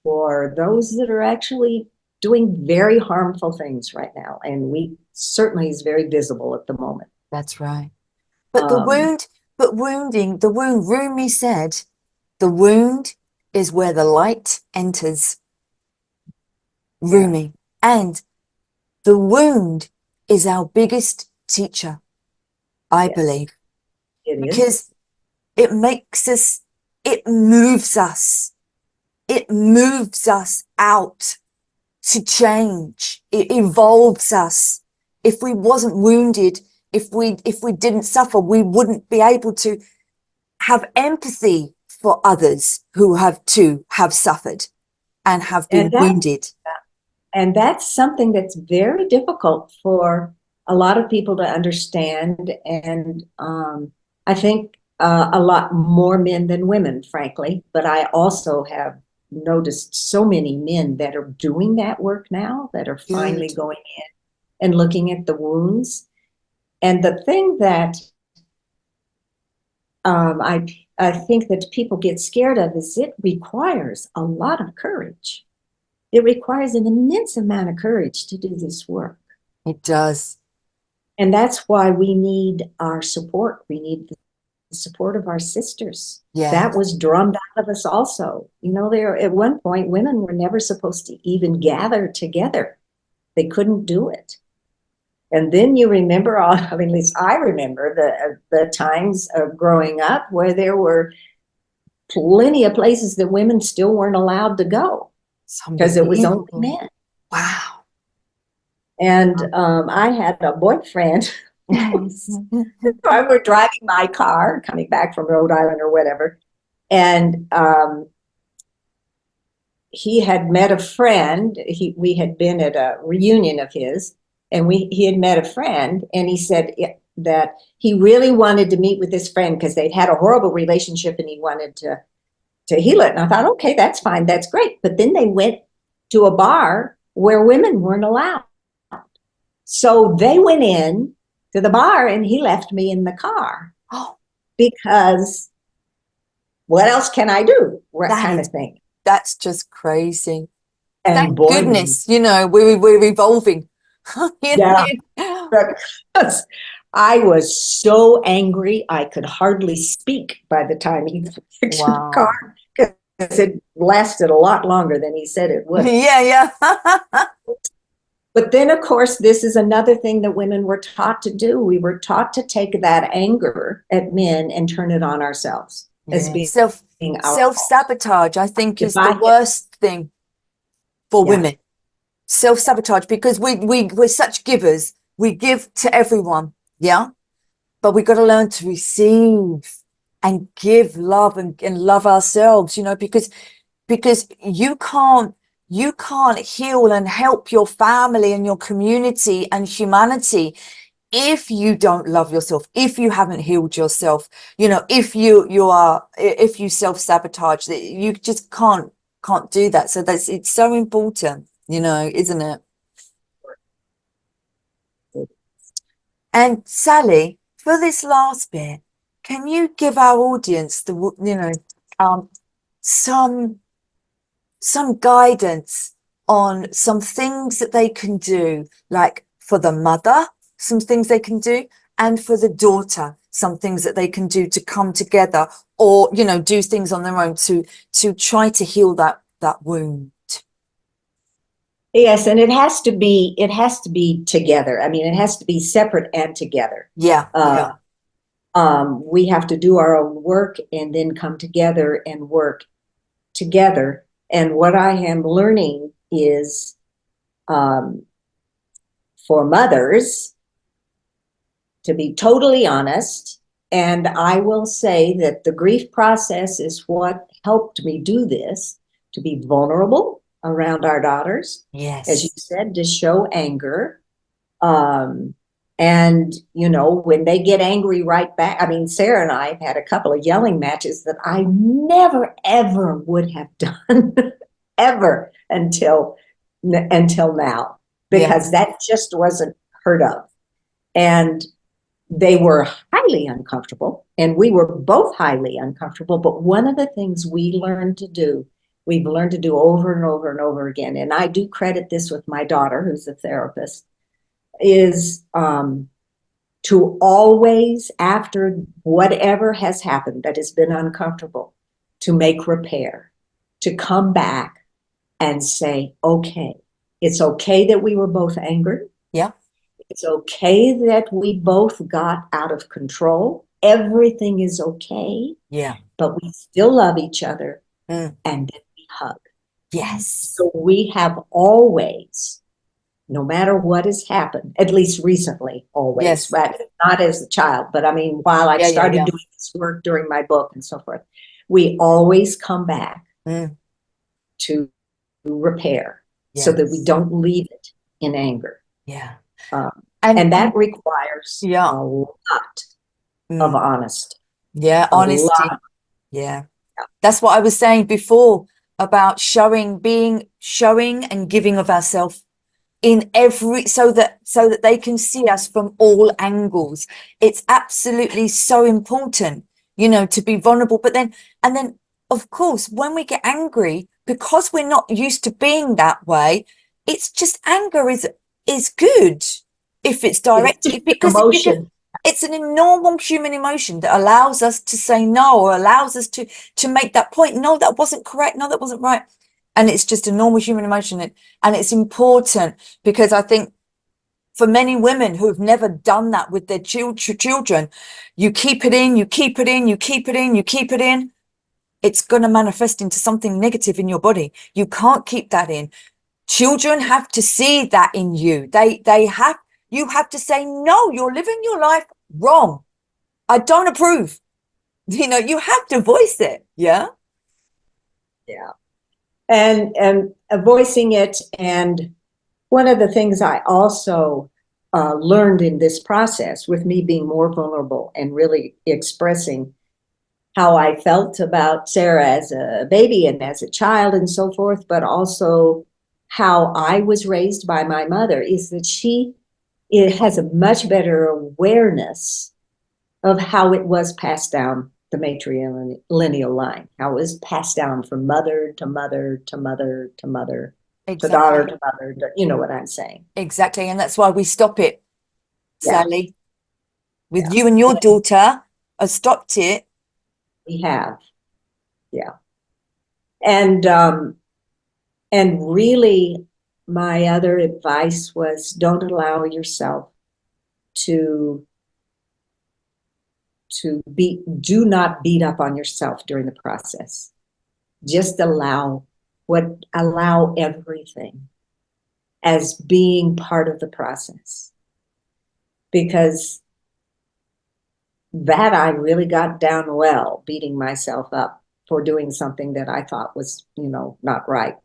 Speaker 3: for those that are actually doing very harmful things right now. And we certainly is very visible at the moment.
Speaker 1: That's right. But the wound, Rumi said, the wound is where the light enters. Rumi. And the wound is our biggest teacher, I believe.
Speaker 3: It
Speaker 1: because it makes us, it moves us out to change. It evolves us. If we wasn't wounded, if we didn't suffer, we wouldn't be able to have empathy for others who have suffered and have been wounded.
Speaker 3: And that's something that's very difficult for a lot of people to understand. And I think a lot more men than women, frankly. But I also have noticed so many men that are doing that work now, that are finally going in and looking at the wounds. And the thing that I think that people get scared of is it requires a lot of courage. It requires an immense amount of courage to do this work.
Speaker 1: It does.
Speaker 3: And that's why we need our support. We need the support of our sisters.
Speaker 1: Yeah.
Speaker 3: That was drummed out of us also. You know, there at one point, women were never supposed to even gather together. They couldn't do it. And then you remember, at least I remember the times of growing up where there were plenty of places that women still weren't allowed to go because it was only men.
Speaker 1: Wow.
Speaker 3: And I had a boyfriend. I were driving my car, coming back from Rhode Island or whatever, and he had met a friend. We had been at a reunion of his, and he had met a friend, and he said that he really wanted to meet with this friend because they'd had a horrible relationship, and he wanted to heal it. And I thought, okay, that's fine, that's great. But then they went to a bar where women weren't allowed. So they went in to the bar and he left me in the car.
Speaker 1: Oh,
Speaker 3: because what else can I do? That kind of thing.
Speaker 1: That's just crazy.
Speaker 3: And
Speaker 1: thank goodness, you know, we're evolving.
Speaker 3: Yeah. Because I was so angry I could hardly speak by the time he fixed the car. Because it lasted a lot longer than he said it would.
Speaker 1: Yeah.
Speaker 3: But then, of course, this is another thing that women were taught to do. We were taught to take that anger at men and turn it on ourselves. As being
Speaker 1: self-sabotage, I think, is the worst thing for women. Self-sabotage, because we're such givers. We give to everyone, yeah? But we got to learn to receive and give love and love ourselves, you know, because you can't heal and help your family and your community and humanity if you don't love yourself, if you haven't healed yourself, you know, if you self-sabotage, that you just can't do that. So it's so important, you know, isn't it? And Sally, for this last bit, can you give our audience some guidance on some things that they can do, like for the mother, some things they can do, and for the daughter, some things that they can do to come together, or, you know, do things on their own to try to heal that wound.
Speaker 3: Yes, and it has to be together. I mean, it has to be separate and together.
Speaker 1: Yeah,
Speaker 3: We have to do our own work and then come together and work together. And what I am learning is, for mothers, to be totally honest. And I will say that the grief process is what helped me do this, to be vulnerable around our daughters.
Speaker 1: yes,
Speaker 3: As you said, to show anger. And, you know, when they get angry right back, I mean, Sarah and I have had a couple of yelling matches that I never, ever would have done, ever until now, because that just wasn't heard of. And they were highly uncomfortable, and we were both highly uncomfortable. But one of the things we've learned to do over and over and over again, and I do credit this with my daughter, who's a therapist, is to always, after whatever has happened that has been uncomfortable, to make repair, to come back and say, okay, it's okay that we were both angry.
Speaker 1: yeah,
Speaker 3: It's okay that we both got out of control. Everything is okay.
Speaker 1: yeah,
Speaker 3: But we still love each other.
Speaker 1: Mm.
Speaker 3: And then we hug.
Speaker 1: Yes.
Speaker 3: So we have always, no matter what has happened, at least recently, always,
Speaker 1: Yes.
Speaker 3: right? Not as a child, but I mean, while I started doing this work during my book and so forth, we always come back to repair so that we don't leave it in anger.
Speaker 1: Yeah.
Speaker 3: And that requires a lot of honesty.
Speaker 1: Yeah, honesty. Yeah. That's what I was saying before about showing and giving of ourselves in every, so that they can see us from all angles. It's absolutely so important, you know, to be vulnerable. But then, and then of course, when we get angry, because we're not used to being that way, it's just, anger is good if it's directed, because it's a normal human emotion that allows us to say no, or allows us to make that point. No, that wasn't correct. No, that wasn't right. And it's just a normal human emotion. And it's important, because I think for many women who have never done that with their children, you keep it in, you keep it in, you keep it in, you keep it in. It's going to manifest into something negative in your body. You can't keep that in. Children have to see that in you. You have to say, no, you're living your life wrong. I don't approve. You know, you have to voice it. Yeah.
Speaker 3: Yeah. And voicing it. And one of the things I also learned in this process, with me being more vulnerable and really expressing how I felt about Sarah as a baby and as a child and so forth, but also how I was raised by my mother, is that it has a much better awareness of how it was passed down the matrilineal line, how it was passed down from mother to mother to mother to mother, to daughter to mother, you know what I'm saying?
Speaker 1: Exactly. And that's why we stop it, Sally. With
Speaker 3: Yeah.
Speaker 1: you and your daughter, I stopped it.
Speaker 3: We have. Yeah. And really, my other advice was, don't allow yourself to do not beat up on yourself during the process. Just allow everything as being part of the process. Because that I really got down well, beating myself up for doing something that I thought was, you know, not right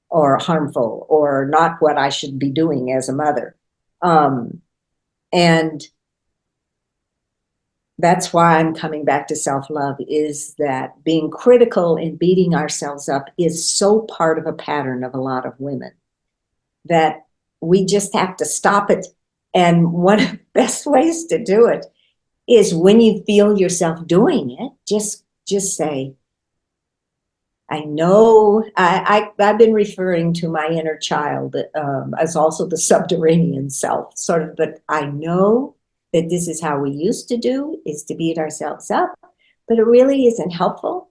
Speaker 3: or harmful or not what I should be doing as a mother. And that's why I'm coming back to self-love, is that being critical and beating ourselves up is so part of a pattern of a lot of women that we just have to stop it. And one of the best ways to do it is when you feel yourself doing it, just say, I know, I've been referring to my inner child as also the subterranean self, sort of, but I know that this is how we used to do, is to beat ourselves up, but it really isn't helpful.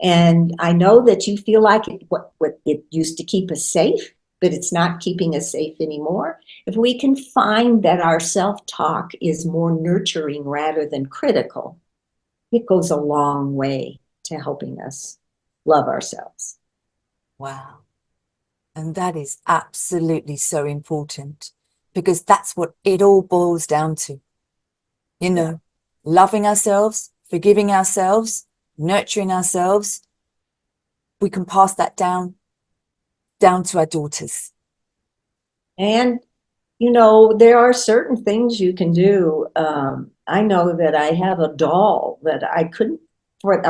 Speaker 3: And I know that you feel like what it used to keep us safe, but it's not keeping us safe anymore. If we can find that our self-talk is more nurturing rather than critical, it goes a long way to helping us love ourselves.
Speaker 1: Wow. And that is absolutely so important, because that's what it all boils down to. You know, loving ourselves, forgiving ourselves, nurturing ourselves. We can pass that down to our daughters.
Speaker 3: And, you know, there are certain things you can do. I know that I have a doll that I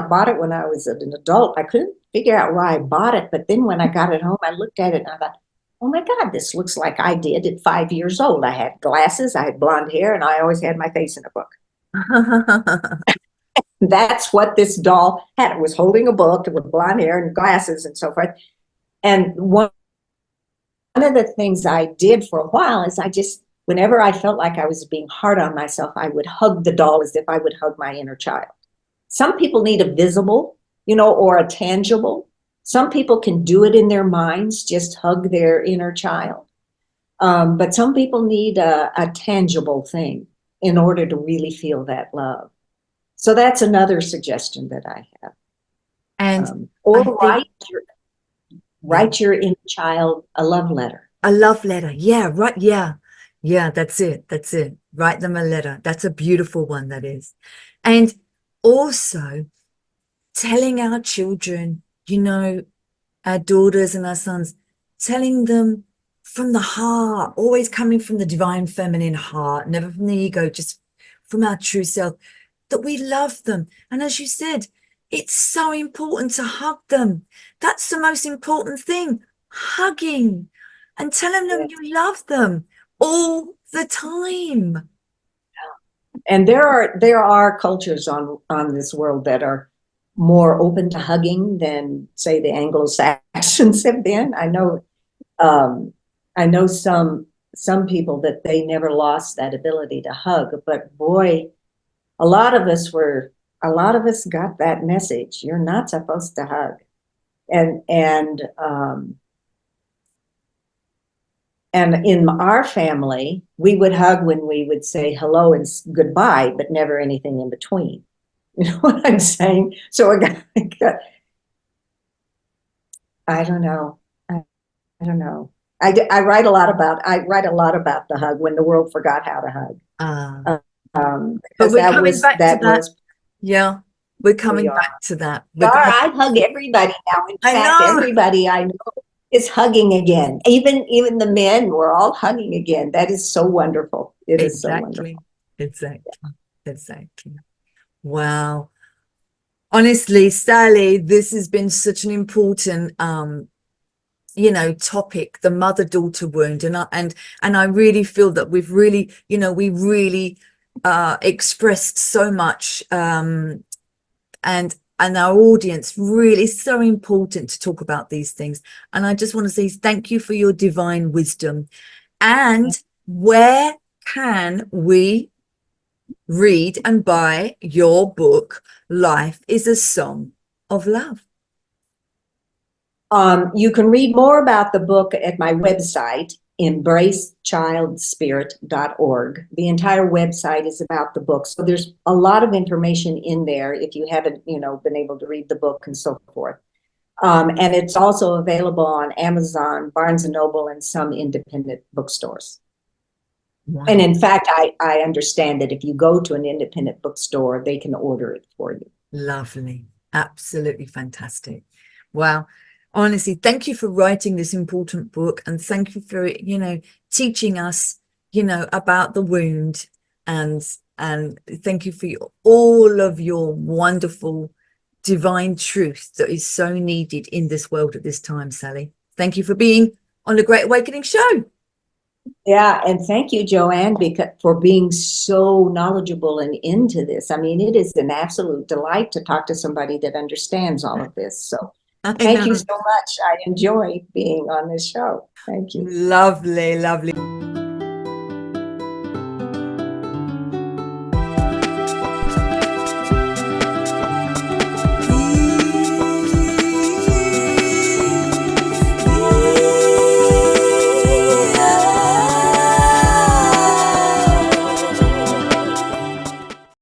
Speaker 3: bought it when I was an adult. I couldn't figure out why I bought it. But then when I got it home, I looked at it and I thought, oh my God, this looks like I did at 5 years old. I had glasses, I had blonde hair, and I always had my face in a book. That's what this doll had. It was holding a book with blonde hair and glasses and so forth. And one of the things I did for a while is whenever I felt like I was being hard on myself, I would hug the doll as if I would hug my inner child. Some people need a visible, you know, or a tangible. Some people can do it in their minds, just hug their inner child. But some people need a tangible thing in order to really feel that love. So that's another suggestion that I have.
Speaker 1: And
Speaker 3: or
Speaker 1: I think,
Speaker 3: write your inner child a love letter.
Speaker 1: a love letter. Yeah, right. Yeah. Yeah, that's it. That's it. Write them a letter. That's a beautiful one, that is. And also telling our children, you know, our daughters and our sons, telling them from the heart, always coming from the divine feminine heart, never from the ego, just from our true self, that we love them. And as you said, it's so important to hug them. That's the most important thing, hugging and telling them you love them all the time.
Speaker 3: And there are cultures on this world that are more open to hugging than, say, the Anglo-Saxons have been. I know some people that they never lost that ability to hug, but boy, a lot of us got that message. You're not supposed to hug. And in our family, we would hug when we would say hello and goodbye, but never anything in between. You know what I'm saying? So I don't know. I don't know. I write a lot about the hug, when the world forgot how to hug.
Speaker 1: But we're coming back to that.
Speaker 3: Was,
Speaker 1: yeah, we're coming back to that.
Speaker 3: I hug everybody now. In fact, everybody I know is hugging again. Even the men, we're all hugging again. That is so wonderful. It is so wonderful.
Speaker 1: Exactly. Wow. Honestly, Sally, this has been such an important you know, topic, the mother-daughter wound, and I really feel that we've really, you know, we really expressed so much, and our audience really so important to talk about these things. And I just want to say thank you for your divine wisdom. And where can we read and buy your book, Life is a Song of Love?
Speaker 3: You can read more about the book at my website, embracechildspirit.org. The entire website is about the book. So there's a lot of information in there if you haven't, you know, been able to read the book and so forth. And it's also available on Amazon, Barnes & Noble, and some independent bookstores. Wow. And in fact, I understand that if you go to an independent bookstore, they can order it for you.
Speaker 1: Lovely. Absolutely fantastic. Wow. Honestly, thank you for writing this important book, and thank you for, you know, teaching us you know, about the wound, and thank you for all of your wonderful divine truth that is so needed in this world at this time, Sally. Thank you for being on the Great Awakening show.
Speaker 3: Yeah, and thank you, Joanne, for being so knowledgeable and into this. I mean, it is an absolute delight to talk to somebody that understands all of this. So thank you so much. I enjoy being on this show. Thank you.
Speaker 1: Lovely, lovely.